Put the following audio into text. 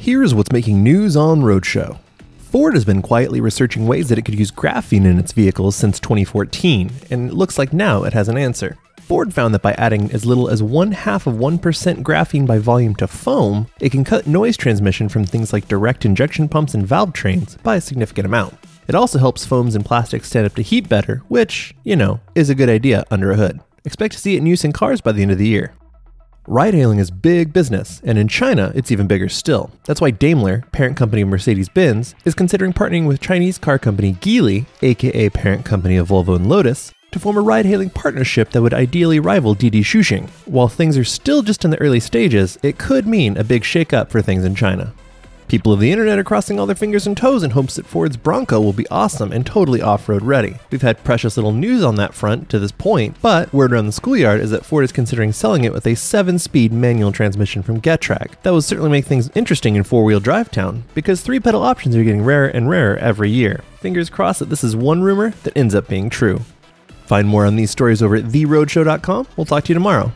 Here's what's making news on Roadshow. Ford has been quietly researching ways that it could use graphene in its vehicles since 2014, and it looks like now it has an answer. Ford found that by adding as little as 0.5% graphene by volume to foam, it can cut noise transmission from things like direct injection pumps and valve trains by a significant amount. It also helps foams and plastics stand up to heat better, which, is a good idea under a hood. Expect to see it in use in cars by the end of the year. Ride-hailing is big business, and in China, it's even bigger still. That's why Daimler, parent company of Mercedes-Benz, is considering partnering with Chinese car company Geely, aka parent company of Volvo and Lotus, to form a ride-hailing partnership that would ideally rival Didi Chuxing. While things are still just in the early stages, it could mean a big shake-up for things in China. People of the internet are crossing all their fingers and toes in hopes that Ford's Bronco will be awesome and totally off-road ready. We've had precious little news on that front to this point, but word around the schoolyard is that Ford is considering selling it with a 7-speed manual transmission from Getrag. That would certainly make things interesting in four-wheel drive town, because 3-pedal options are getting rarer and rarer every year. Fingers crossed that this is one rumor that ends up being true. Find more on these stories over at theroadshow.com. We'll talk to you tomorrow.